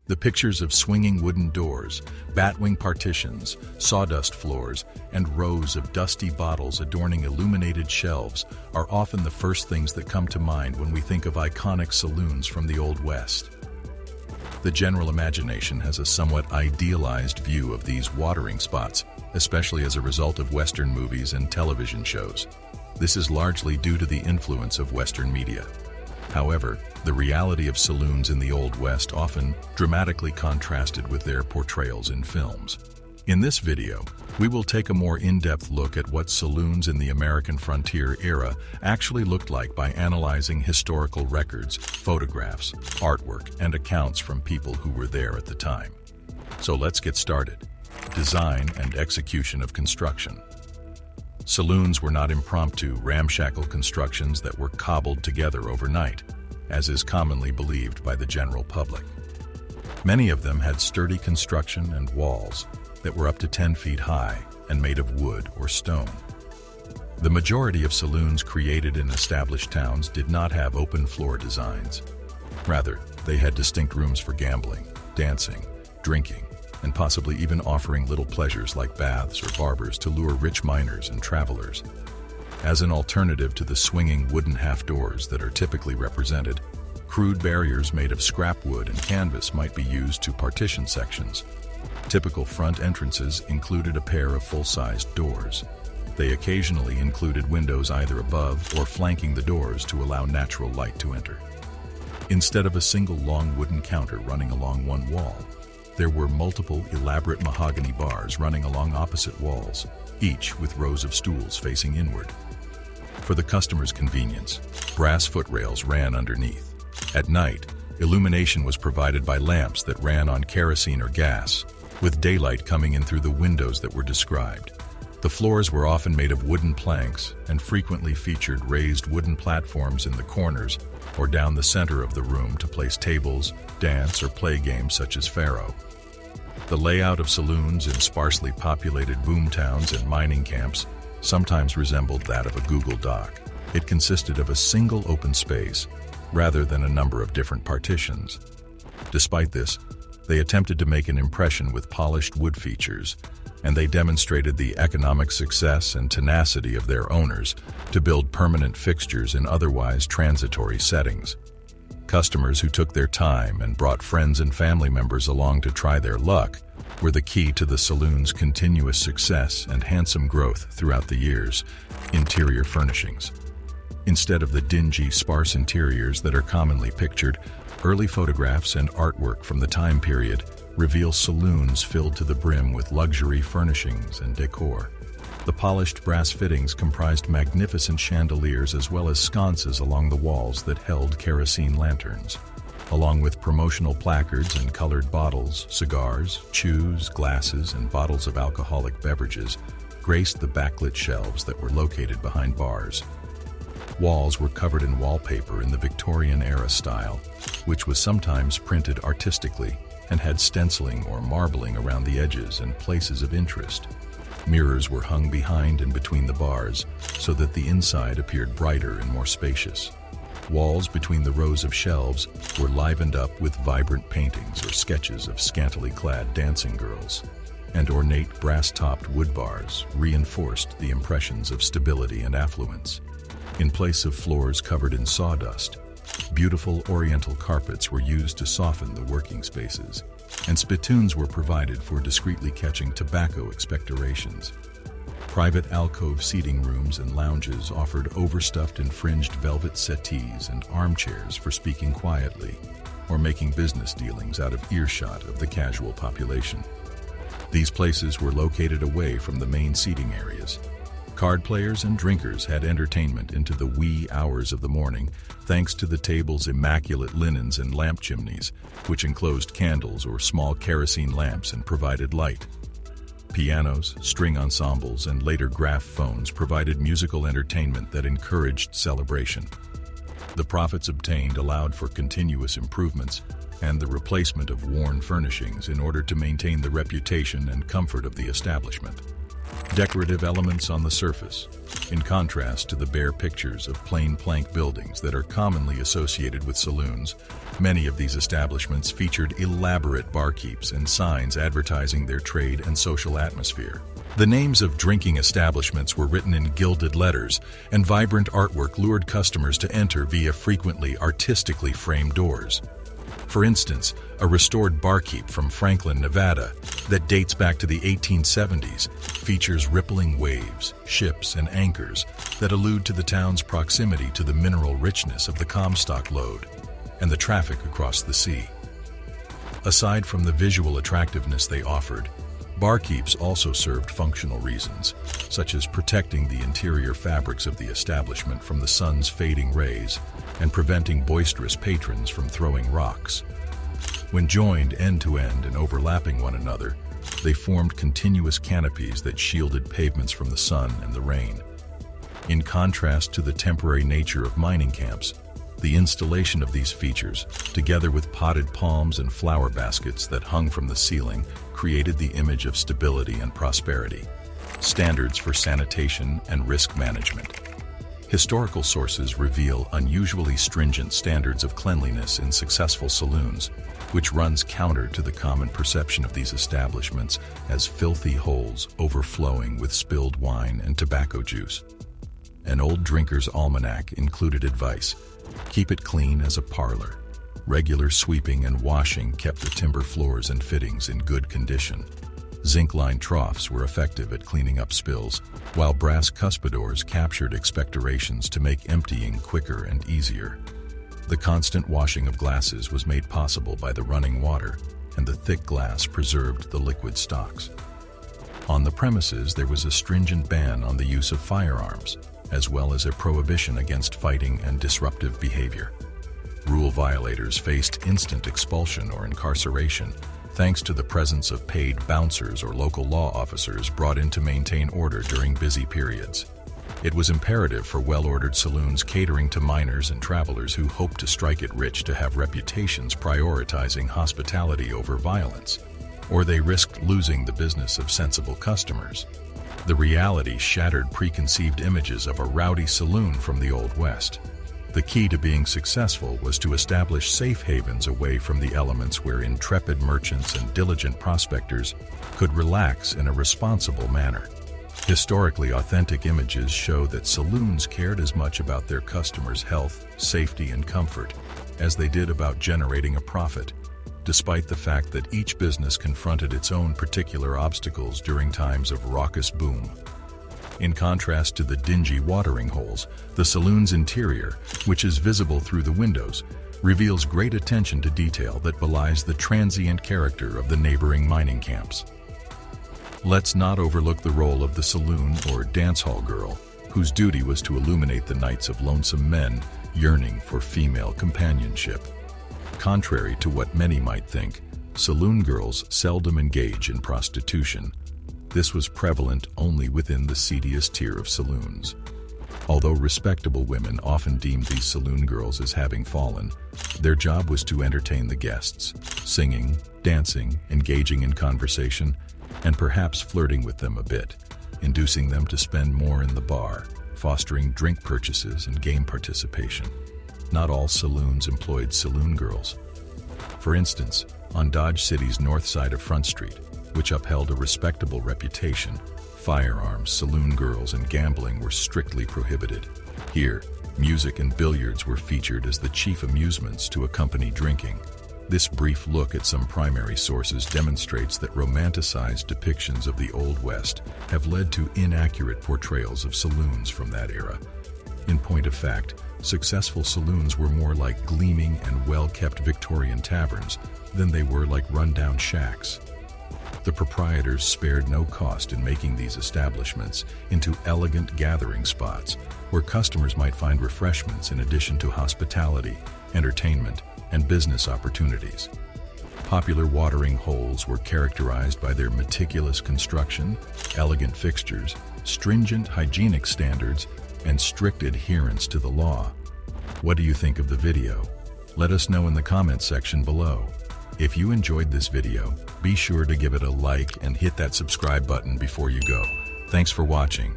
The pictures of swinging wooden doors, batwing partitions, sawdust floors, and rows of dusty bottles adorning illuminated shelves are often the first things that come to mind when we think of iconic saloons from the Old West. The general imagination has a somewhat idealized view of these watering spots, especially as a result of Western movies and television shows. This is largely due to the influence of Western media. However, the reality of saloons in the Old West often dramatically contrasted with their portrayals in films. In this video, we will take a more in-depth look at what saloons in the American frontier era actually looked like by analyzing historical records, photographs, artwork, and accounts from people who were there at the time. So let's get started. Design and execution of construction. Saloons were not impromptu, ramshackle constructions that were cobbled together overnight, as is commonly believed by the general public. Many of them had sturdy construction and walls that were up to 10 feet high and made of wood or stone. The majority of saloons created in established towns did not have open floor designs. Rather, they had distinct rooms for gambling, dancing, drinking, and possibly even offering little pleasures like baths or barbers to lure rich miners and travelers. As an alternative to the swinging wooden half-doors that are typically represented, crude barriers made of scrap wood and canvas might be used to partition sections. Typical front entrances included a pair of full-sized doors. They occasionally included windows either above or flanking the doors to allow natural light to enter. Instead of a single long wooden counter running along one wall, there were multiple elaborate mahogany bars running along opposite walls, each with rows of stools facing inward. For the customer's convenience, brass footrails ran underneath. At night, illumination was provided by lamps that ran on kerosene or gas, with daylight coming in through the windows that were described. The floors were often made of wooden planks and frequently featured raised wooden platforms in the corners or down the center of the room to place tables, dance, or play games such as faro. The layout of saloons in sparsely populated boom towns and mining camps sometimes resembled that of a Google Doc. It consisted of a single open space, rather than a number of different partitions. Despite this, they attempted to make an impression with polished wood features, and they demonstrated the economic success and tenacity of their owners to build permanent fixtures in otherwise transitory settings. Customers who took their time and brought friends and family members along to try their luck were the key to the saloon's continuous success and handsome growth throughout the years. Interior furnishings. Instead of the dingy, sparse interiors that are commonly pictured, early photographs and artwork from the time period reveal saloons filled to the brim with luxury furnishings and decor. The polished brass fittings comprised magnificent chandeliers as well as sconces along the walls that held kerosene lanterns. Along with promotional placards and colored bottles, cigars, chews, glasses, and bottles of alcoholic beverages graced the backlit shelves that were located behind bars. Walls were covered in wallpaper in the Victorian-era style, which was sometimes printed artistically and had stenciling or marbling around the edges and places of interest. Mirrors were hung behind and between the bars so that the inside appeared brighter and more spacious. Walls between the rows of shelves were livened up with vibrant paintings or sketches of scantily clad dancing girls, and ornate brass-topped wood bars reinforced the impressions of stability and affluence. In place of floors covered in sawdust, beautiful oriental carpets were used to soften the working spaces, and spittoons were provided for discreetly catching tobacco expectorations. Private alcove seating rooms and lounges offered overstuffed and fringed velvet settees and armchairs for speaking quietly or making business dealings out of earshot of the casual population. These places were located away from the main seating areas. Card players and drinkers had entertainment into the wee hours of the morning, thanks to the table's immaculate linens and lamp chimneys, which enclosed candles or small kerosene lamps and provided light. Pianos, string ensembles, and later graphophones provided musical entertainment that encouraged celebration. The profits obtained allowed for continuous improvements and the replacement of worn furnishings in order to maintain the reputation and comfort of the establishment. Decorative elements on the surface, in contrast to the bare pictures of plain plank buildings that are commonly associated with saloons. Many of these establishments featured elaborate barkeeps and signs advertising their trade and social atmosphere. The names of drinking establishments were written in gilded letters, and vibrant artwork lured customers to enter via frequently artistically framed doors. For instance, a restored barkeep from Franklin, Nevada, that dates back to the 1870s, features rippling waves, ships, and anchors that allude to the town's proximity to the mineral richness of the Comstock lode and the traffic across the sea. Aside from the visual attractiveness they offered, barkeeps also served functional reasons, such as protecting the interior fabrics of the establishment from the sun's fading rays and preventing boisterous patrons from throwing rocks. When joined end-to-end and overlapping one another, they formed continuous canopies that shielded pavements from the sun and the rain. In contrast to the temporary nature of mining camps, the installation of these features, together with potted palms and flower baskets that hung from the ceiling, created the image of stability and prosperity. Standards for sanitation and risk management. Historical sources reveal unusually stringent standards of cleanliness in successful saloons, which runs counter to the common perception of these establishments as filthy holes overflowing with spilled wine and tobacco juice. An old drinker's almanac included advice: keep it clean as a parlor. Regular sweeping and washing kept the timber floors and fittings in good condition. Zinc-lined troughs were effective at cleaning up spills, while brass cuspidors captured expectorations to make emptying quicker and easier. The constant washing of glasses was made possible by the running water, and the thick glass preserved the liquid stocks. On the premises, there was a stringent ban on the use of firearms, as well as a prohibition against fighting and disruptive behavior. Rule violators faced instant expulsion or incarceration, thanks to the presence of paid bouncers or local law officers brought in to maintain order during busy periods. It was imperative for well-ordered saloons catering to miners and travelers who hoped to strike it rich to have reputations prioritizing hospitality over violence, or they risked losing the business of sensible customers. The reality shattered preconceived images of a rowdy saloon from the Old West. The key to being successful was to establish safe havens away from the elements where intrepid merchants and diligent prospectors could relax in a responsible manner. Historically authentic images show that saloons cared as much about their customers' health, safety, and comfort as they did about generating a profit, despite the fact that each business confronted its own particular obstacles during times of raucous boom. In contrast to the dingy watering holes, the saloon's interior, which is visible through the windows, reveals great attention to detail that belies the transient character of the neighboring mining camps. Let's not overlook the role of the saloon or dancehall girl, whose duty was to illuminate the nights of lonesome men yearning for female companionship. Contrary to what many might think, saloon girls seldom engage in prostitution. This was prevalent only within the seediest tier of saloons. Although respectable women often deemed these saloon girls as having fallen, their job was to entertain the guests, singing, dancing, engaging in conversation, and perhaps flirting with them a bit, inducing them to spend more in the bar, fostering drink purchases and game participation. Not all saloons employed saloon girls. For instance, on Dodge City's north side of Front Street, which upheld a respectable reputation, firearms, saloon girls, and gambling were strictly prohibited. Here, music and billiards were featured as the chief amusements to accompany drinking. This brief look at some primary sources demonstrates that romanticized depictions of the Old West have led to inaccurate portrayals of saloons from that era. In point of fact, successful saloons were more like gleaming and well-kept Victorian taverns than they were like rundown shacks. The proprietors spared no cost in making these establishments into elegant gathering spots where customers might find refreshments in addition to hospitality, entertainment, and business opportunities. Popular watering holes were characterized by their meticulous construction, elegant fixtures, stringent hygienic standards, and strict adherence to the law. What do you think of the video? Let us know in the comments section below. If you enjoyed this video, be sure to give it a like and hit that subscribe button before you go. Thanks for watching.